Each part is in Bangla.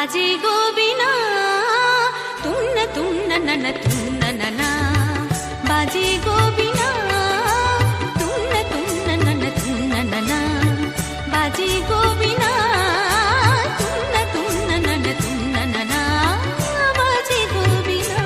बाजे गोबिना तुन्न तुन्न नन तुन्न नना बाजे गोबिना तुन्न तुन्न नन तुन्न नना बाजे गोबिना तुन्न तुन्न नन तुन्न नना बाजे गोबिना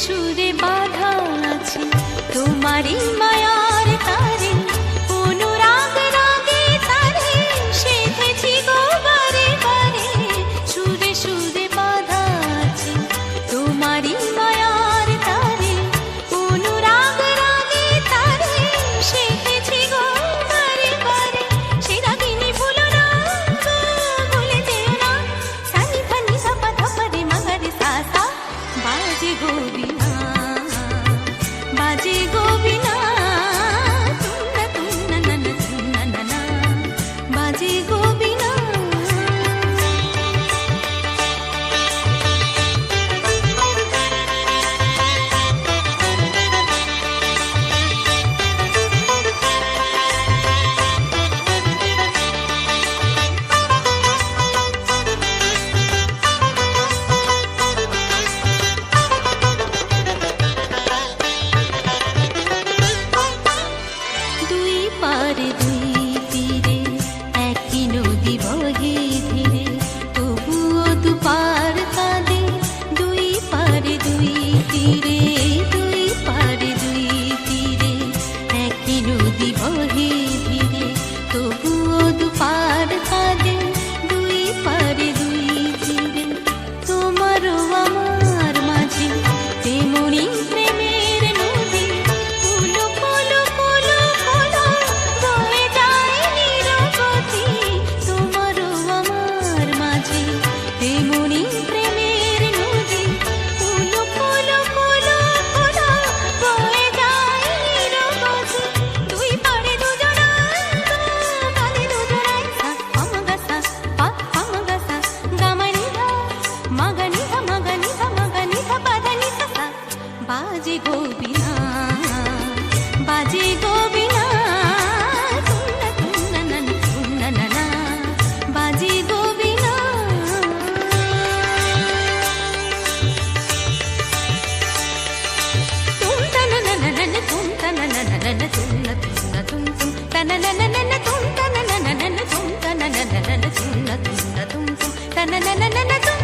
সুরে বাধা আছে তোমারই মায়ার তারে অনুরাগ রাগে তারে সেধেছি গো বারে বারে সুরে সুরে বাধা আছে তোমারই মায়ার তারে অনুরাগ রাগে তারে সেধেছি গো বারে বারে সে রাগিনী ভুলো না ভুলে যেও না সানি ফানি সাপা ধাপারে মাগারে সাসা बाजे गोबिना बाजे गोबिना तुन्न तुन्न नन तुन्न नना बाजे गोबिना পারে দুই তীরে একই নদী বহে ধীরে তবুও দুপার কাঁদে দুই পারে দুই তীরে দুই পারে দুই তীরে একই নদী বহে ধীরে তবুও দুপার কাঁদে দুই পারে দুই তীরে তোমারও আমার মাঝে তেমনি প্রেমের নদী ফুলো ফুলো ফুলো ফুলো বয়ে যায় নিরবধি তোমারও আমার মাঝে তেমনি প্রেমের নদী ফুলো ফুলো ফুলো ফুলো বয়ে যায় নিরবধি দুই পারে দুজনায় গানে দুজনায় সা আমাগাসা পা আমাগাসা গামানি ধা মাগানি ধা মাগানি ধা মাগানি ধা পাদানি সা बाजे गोबिना बाजे गोबिना तुन्न तुन्न नन तुन्न नना बाजे गोबिना तुम तन नन नन तुम तन नन नन तुन्न तुन्न तुम तुम तन नन नन तुम तन नन नन तुम तन नन नन तुन्न तुन्न तुम तुम तन नन नन तुम